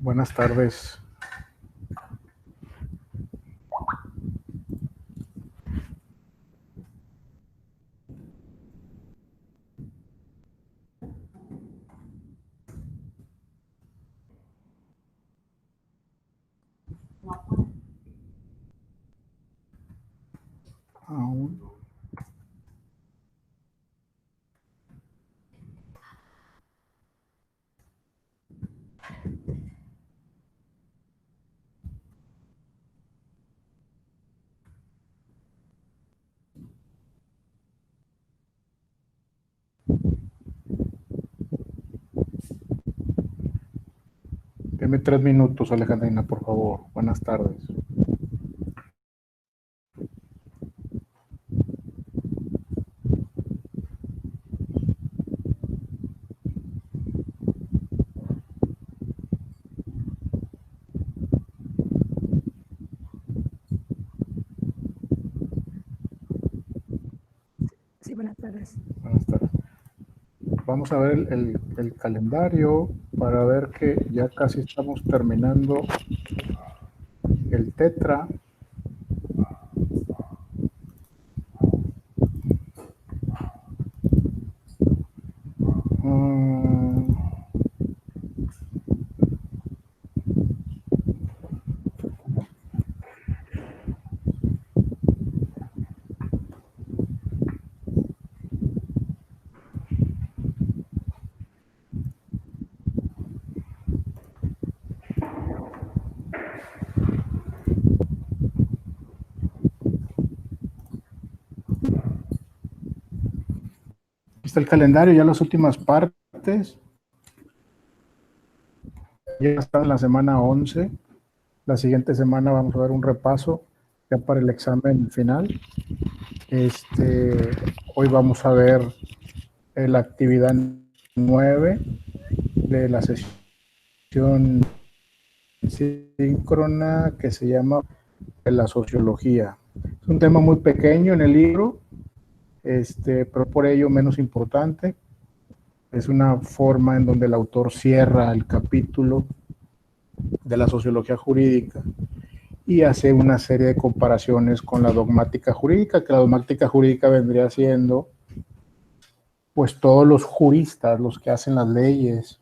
Buenas tardes. Aún. Deme 3 minutos, Alejandrina, por favor. Buenas tardes. Sí, buenas tardes. Buenas tardes. Vamos a ver el calendario para ver que ya casi estamos terminando el tetra. Aquí está el calendario, ya las últimas partes. Ya está en la semana 11. La siguiente semana vamos a ver un repaso ya para el examen final. Hoy vamos a ver la actividad 9 de la sesión síncrona que se llama la sociología. Es un tema muy pequeño en el libro, pero por ello menos importante. Es una forma en donde el autor cierra el capítulo de la sociología jurídica y hace una serie de comparaciones con la dogmática jurídica, que la dogmática jurídica vendría siendo pues todos los juristas, los que hacen las leyes.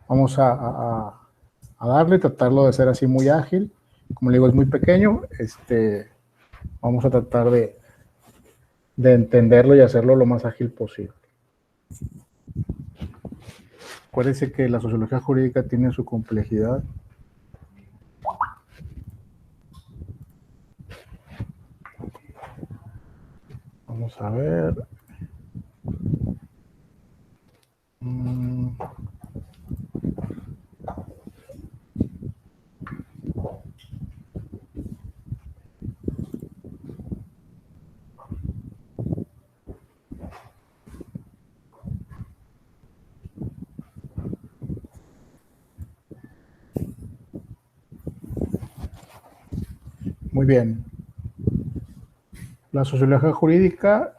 Vamos a darle, tratarlo de ser así muy ágil. Como le digo, es muy pequeño. Vamos a tratar de entenderlo y hacerlo lo más ágil posible. Acuérdense que la sociología jurídica tiene su complejidad. Vamos a ver. Muy bien. La sociología jurídica,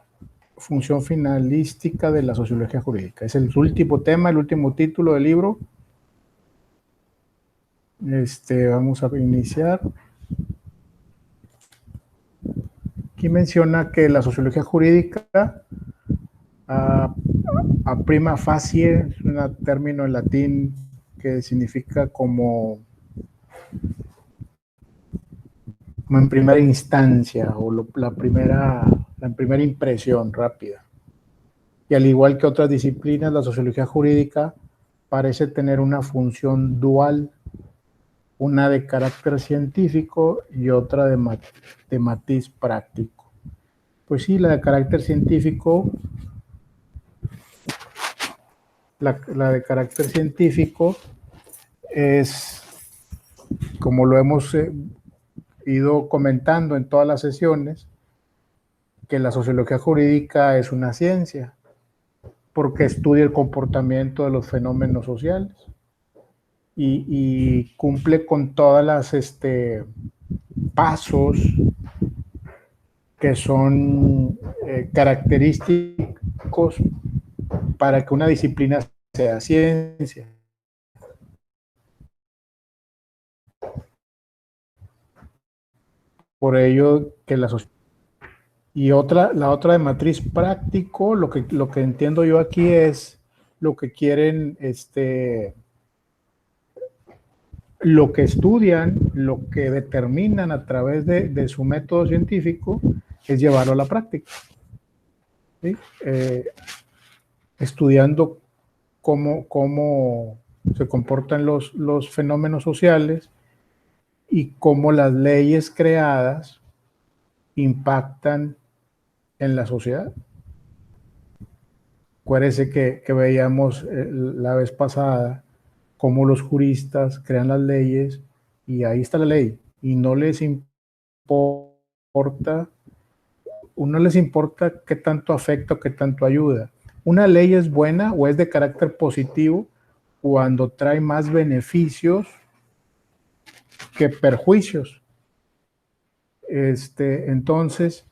función finalística de la sociología jurídica. Es el último tema, el último título del libro. Vamos a iniciar. Aquí menciona que la sociología jurídica, a prima facie, es un término en latín que significa como en primera instancia o la primera impresión rápida. Y al igual que otras disciplinas, la sociología jurídica parece tener una función dual, una de carácter científico y otra de matiz práctico. Pues sí, la de carácter científico, la de carácter científico es, como lo hemos ido comentando en todas las sesiones, que la sociología jurídica es una ciencia, porque estudia el comportamiento de los fenómenos sociales y cumple con todas las pasos que son característicos para que una disciplina sea ciencia. Por ello que la otra de matriz práctico, lo que entiendo yo aquí es lo que quieren, lo que estudian, lo que determinan a través de su método científico es llevarlo a la práctica, ¿sí? Estudiando cómo se comportan los fenómenos sociales y cómo las leyes creadas impactan en la sociedad. Acuérdense que veíamos la vez pasada cómo los juristas crean las leyes y ahí está la ley y no les importa, no les importa qué tanto afecta o qué tanto ayuda. Una ley es buena o es de carácter positivo cuando trae más beneficios que perjuicios. Entonces,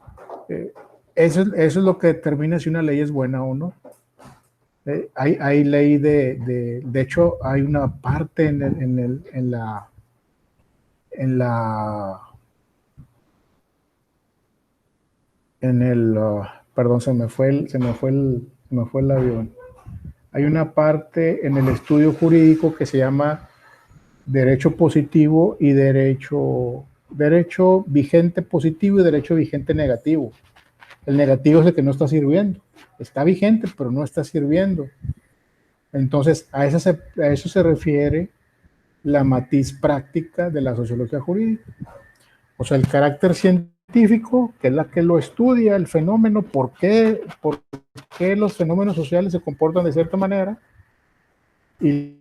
eso es lo que determina si una ley es buena o no. Hay ley de hecho, hay una parte en el, perdón, se me fue el avión. Hay una parte en el estudio jurídico que se llama derecho positivo y derecho vigente positivo y derecho vigente negativo. El negativo es el que no está sirviendo. Está vigente, pero no está sirviendo. Entonces, a eso se refiere la matiz práctica de la sociología jurídica. O sea, el carácter científico, que es la que lo estudia, el fenómeno, por qué los fenómenos sociales se comportan de cierta manera, y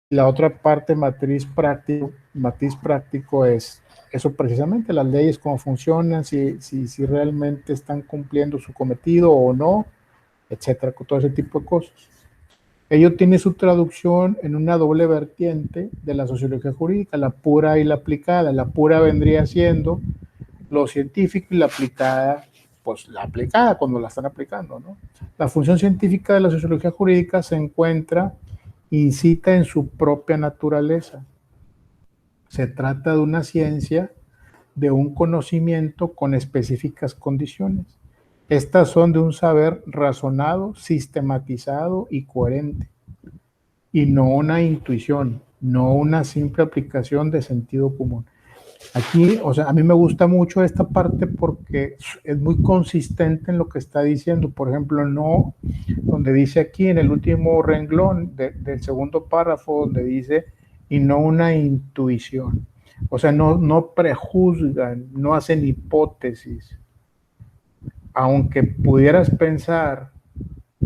la otra parte, matiz práctico es eso precisamente, las leyes, cómo funcionan, si realmente están cumpliendo su cometido o no, etcétera, con todo ese tipo de cosas. Ello tiene su traducción en una doble vertiente de la sociología jurídica, la pura y la aplicada. La pura vendría siendo lo científico y la aplicada, pues la aplicada cuando la están aplicando, ¿no? La función científica de la sociología jurídica se encuentra incita en su propia naturaleza. Se trata de una ciencia, de un conocimiento con específicas condiciones. Estas son de un saber razonado, sistematizado y coherente, y no una intuición, no una simple aplicación de sentido común. Aquí, o sea, a mí me gusta mucho esta parte porque es muy consistente en lo que está diciendo. Por ejemplo, no, donde dice aquí en el último renglón del segundo párrafo, donde dice, y no una intuición. O sea, no prejuzgan, no hacen hipótesis. Aunque pudieras pensar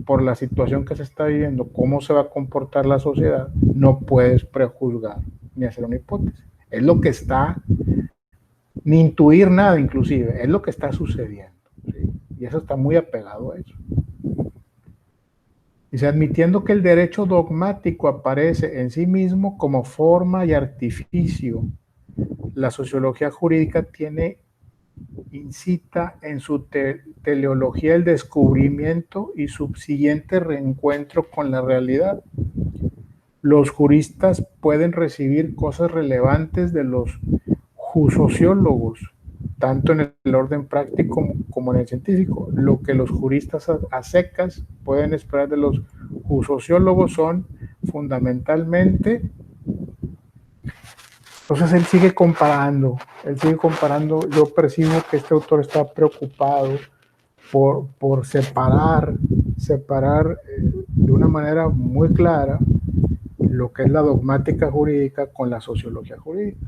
por la situación que se está viviendo, cómo se va a comportar la sociedad, no puedes prejuzgar ni hacer una hipótesis. Es lo que está, ni intuir nada inclusive, es lo que está sucediendo, ¿sí? Y eso está muy apegado a eso. Dice, admitiendo que el derecho dogmático aparece en sí mismo como forma y artificio, la sociología jurídica incita en su teleología el descubrimiento y subsiguiente reencuentro con la realidad. Los juristas pueden recibir cosas relevantes de los jusociólogos, tanto en el orden práctico como en el científico. Lo que los juristas a secas pueden esperar de los jusociólogos son fundamentalmente. Entonces él sigue comparando, yo percibo que este autor está preocupado por separar de una manera muy clara lo que es la dogmática jurídica con la sociología jurídica.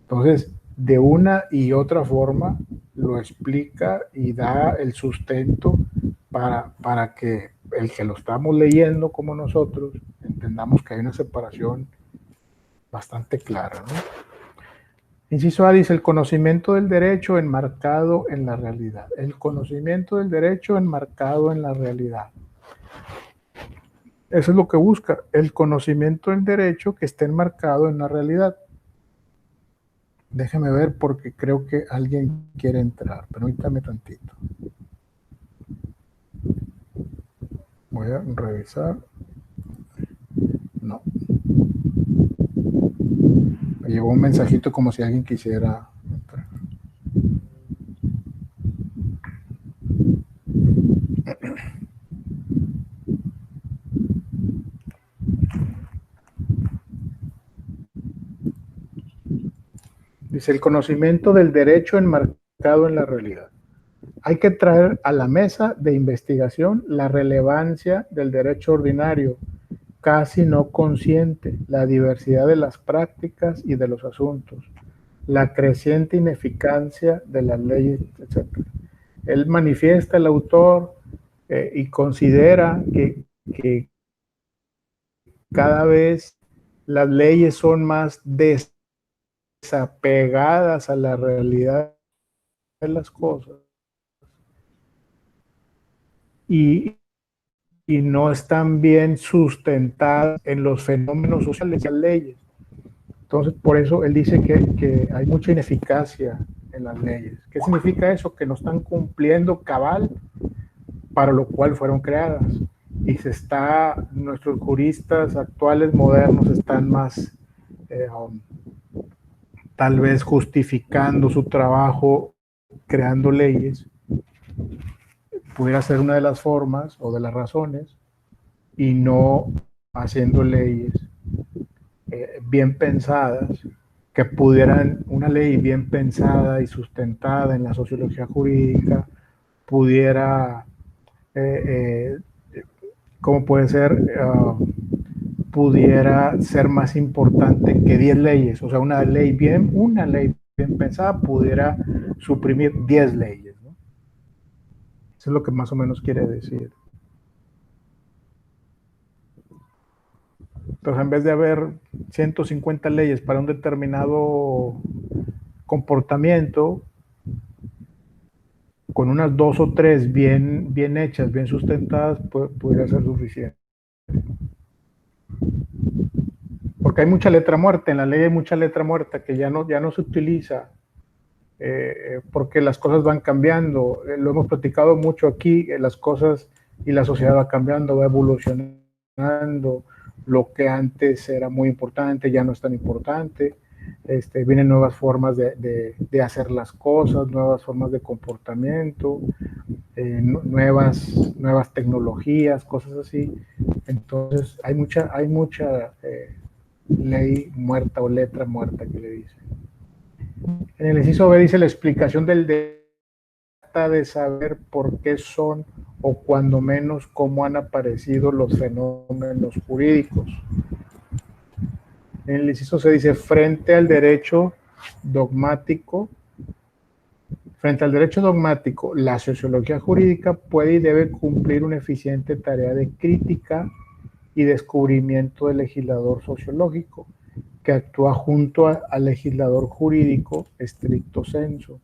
Entonces, de una y otra forma lo explica y da el sustento para que el que lo estamos leyendo como nosotros entendamos que hay una separación bastante clara, ¿no? Inciso A dice, el conocimiento del derecho enmarcado en la realidad. El conocimiento del derecho enmarcado en la realidad. Eso es lo que busca, el conocimiento del derecho que esté enmarcado en la realidad. Déjeme ver porque creo que alguien quiere entrar. Permítame tantito. Voy a revisar. No. Me llegó un mensajito como si alguien quisiera entrar. Dice, el conocimiento del derecho enmarcado en la realidad. Hay que traer a la mesa de investigación la relevancia del derecho ordinario, casi no consciente, la diversidad de las prácticas y de los asuntos, la creciente ineficacia de las leyes, etc. Él manifiesta, el autor, y considera que cada vez las leyes son más desapegadas a la realidad de las cosas y, y no están bien sustentadas en los fenómenos sociales y las leyes. Entonces, por eso él dice que hay mucha ineficacia en las leyes. ¿Qué significa eso? Que no están cumpliendo cabal para lo cual fueron creadas. Y nuestros juristas actuales, modernos, están más tal vez justificando su trabajo creando leyes. Pudiera ser una de las formas o de las razones, y no haciendo leyes bien pensadas, que pudieran, una ley bien pensada y sustentada en la sociología jurídica, pudiera, como puede ser, pudiera ser más importante que 10 leyes. O sea, una ley bien pensada pudiera suprimir 10 leyes, ¿no? Eso es lo que más o menos quiere decir. Entonces, en vez de haber 150 leyes para un determinado comportamiento, con unas 2 o 3 bien hechas, bien sustentadas, pudiera ser suficiente. Porque hay mucha letra muerta, en la ley hay mucha letra muerta que ya no se utiliza, porque las cosas van cambiando. Lo hemos platicado mucho aquí, las cosas y la sociedad va cambiando, va evolucionando. Lo que antes era muy importante ya no es tan importante. Vienen nuevas formas de hacer las cosas, nuevas formas de comportamiento, nuevas tecnologías, cosas así. Entonces hay mucha ley muerta o letra muerta que le dicen. En el inciso B dice la explicación del de saber por qué son o cuando menos cómo han aparecido los fenómenos jurídicos. En el inciso C dice frente al derecho dogmático, la sociología jurídica puede y debe cumplir una eficiente tarea de crítica y descubrimiento del legislador sociológico, que actúa junto al legislador jurídico estricto sensu.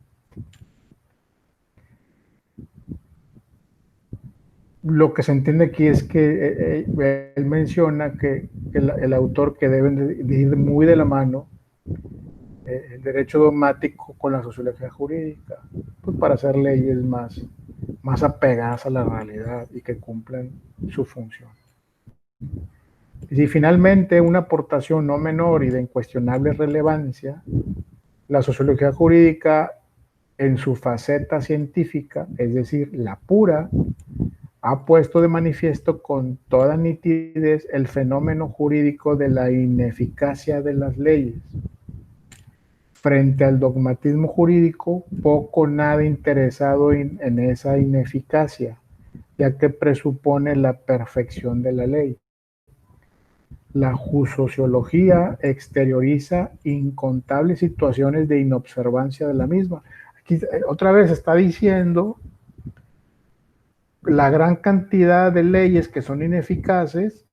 Lo que se entiende aquí es que él menciona que el autor, que deben de ir muy de la mano el derecho dogmático con la sociología jurídica, pues para hacer leyes más apegadas a la realidad y que cumplan su función. Y finalmente, una aportación no menor y de incuestionable relevancia, la sociología jurídica en su faceta científica, es decir, la pura, ha puesto de manifiesto con toda nitidez el fenómeno jurídico de la ineficacia de las leyes. Frente al dogmatismo jurídico, poco o nada interesado en esa ineficacia, ya que presupone la perfección de la ley. La jusociología exterioriza incontables situaciones de inobservancia de la misma. Aquí otra vez está diciendo la gran cantidad de leyes que son ineficaces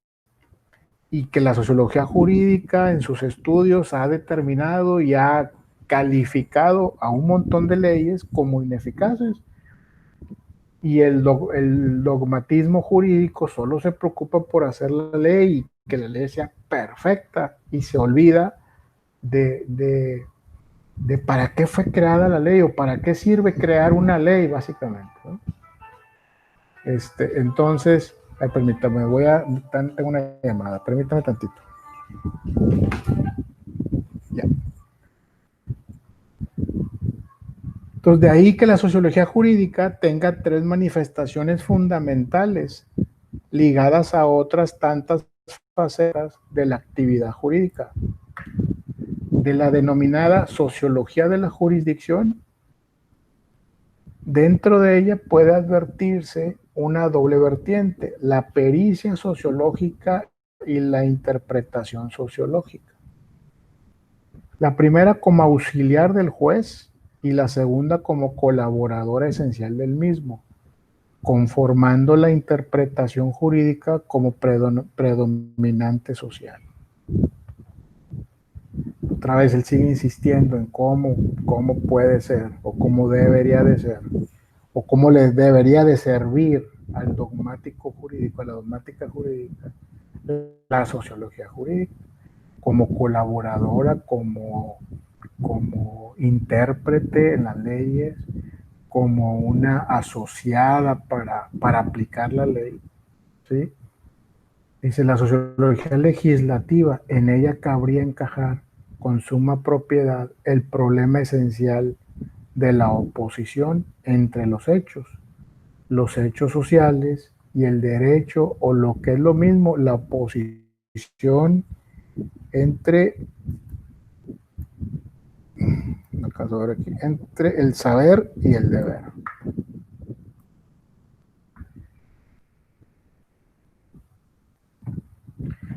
y que la sociología jurídica en sus estudios ha determinado y ha calificado a un montón de leyes como ineficaces. Y el dogmatismo jurídico solo se preocupa por hacer la ley y que la ley sea perfecta, y se olvida de para qué fue creada la ley o para qué sirve crear una ley, básicamente, ¿no? Entonces, Ay, permítame, tengo una llamada, permítame tantito. Ya. Entonces, de ahí que la sociología jurídica tenga tres manifestaciones fundamentales ligadas a otras tantas facetas de la actividad jurídica. De la denominada sociología de la jurisdicción, dentro de ella puede advertirse una doble vertiente, la pericia sociológica y la interpretación sociológica. La primera como auxiliar del juez y la segunda como colaboradora esencial del mismo, conformando la interpretación jurídica como predominante social. Otra vez él sigue insistiendo en cómo puede ser o cómo debería de ser o cómo le debería de servir al dogmático jurídico, a la dogmática jurídica, la sociología jurídica, como colaboradora, como intérprete en las leyes, como una asociada para aplicar la ley, ¿sí? Dice, la sociología legislativa, en ella cabría encajar con suma propiedad el problema esencial de la oposición entre los hechos sociales y el derecho, o lo que es lo mismo, la oposición entre, no alcanzo a ver aquí, entre el saber y el deber.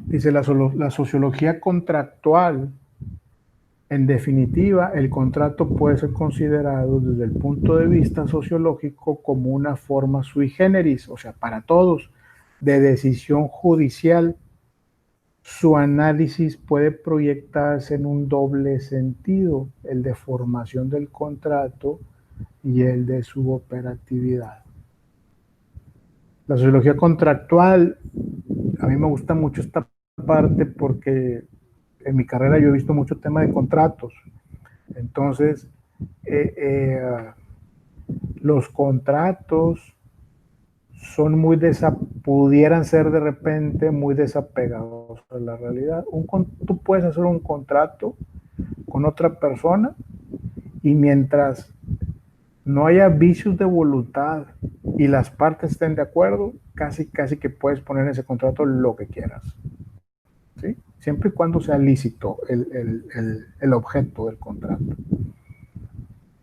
Dice la sociología contractual. En definitiva, el contrato puede ser considerado desde el punto de vista sociológico como una forma sui generis, o sea, para todos, de decisión judicial. Su análisis puede proyectarse en un doble sentido, el de formación del contrato y el de su operatividad. La sociología contractual, a mí me gusta mucho esta parte porque en mi carrera yo he visto mucho tema de contratos. Entonces, los contratos son pudieran ser de repente muy desapegados a la realidad. Tú puedes hacer un contrato con otra persona y mientras no haya vicios de voluntad y las partes estén de acuerdo, casi que puedes poner en ese contrato lo que quieras, ¿sí? Siempre y cuando sea lícito el objeto del contrato.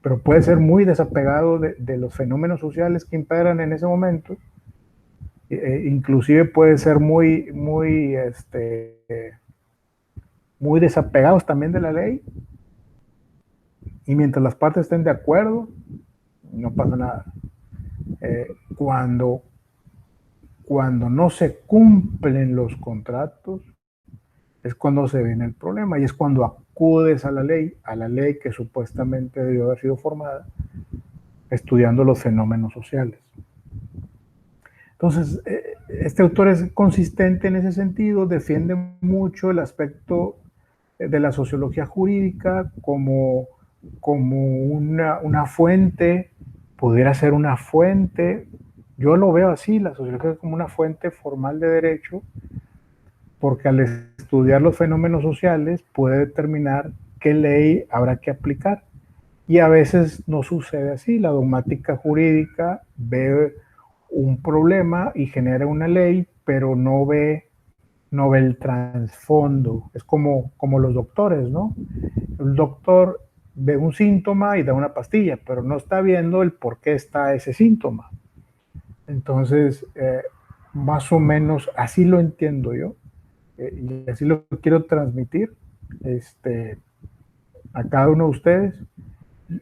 Pero puede ser muy desapegado de los fenómenos sociales que imperan en ese momento. Inclusive puede ser muy desapegados también de la ley, y mientras las partes estén de acuerdo, no pasa nada. Cuando no se cumplen los contratos, es cuando se viene el problema, y es cuando acudes a la ley que supuestamente debió haber sido formada, estudiando los fenómenos sociales. Entonces, este autor es consistente en ese sentido, defiende mucho el aspecto de la sociología jurídica como una fuente, pudiera ser una fuente, yo lo veo así, la sociología como una fuente formal de derecho, porque al estudiar los fenómenos sociales puede determinar qué ley habrá que aplicar. Y a veces no sucede así, la dogmática jurídica ve un problema y genera una ley, pero no ve el trasfondo. Es como los doctores, ¿no? El doctor ve un síntoma y da una pastilla, pero no está viendo el por qué está ese síntoma. Entonces, más o menos así lo entiendo yo, y así lo quiero transmitir a cada uno de ustedes.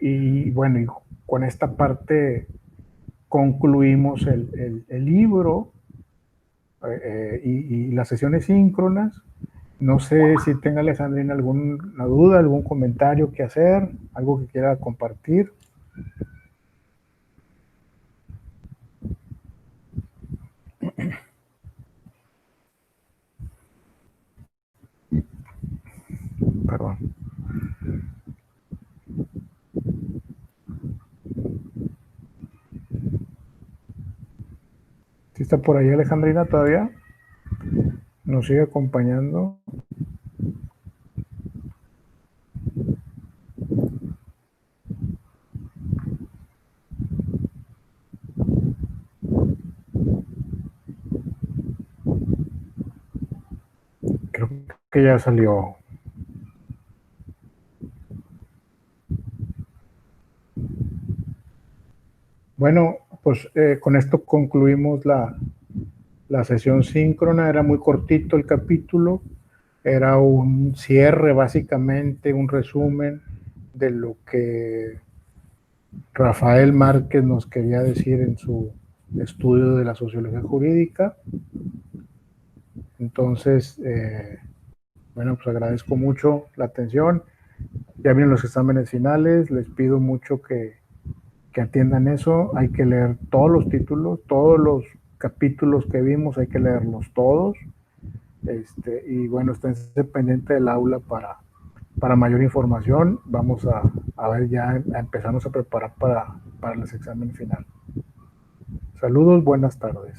Y bueno, y con esta parte concluimos el libro y las sesiones síncronas. No sé si tenga Alejandrina alguna duda, algún comentario que hacer, algo que quiera compartir. Perdón. Sí, ¿Está por ahí Alejandrina todavía? ¿Nos sigue acompañando? Creo que ya salió. Bueno, pues con esto concluimos la sesión síncrona. Era muy cortito el capítulo. Era un cierre, básicamente, un resumen de lo que Rafael Márquez nos quería decir en su estudio de la sociología jurídica. Entonces, bueno, pues agradezco mucho la atención. Ya vienen los exámenes finales. Les pido mucho que atiendan eso. Hay que leer todos los títulos, todos los capítulos que vimos, hay que leerlos todos. Y bueno, esténse pendiente del aula para mayor información. Vamos a ver ya, a empezarnos a preparar para los exámenes finales. Saludos, buenas tardes.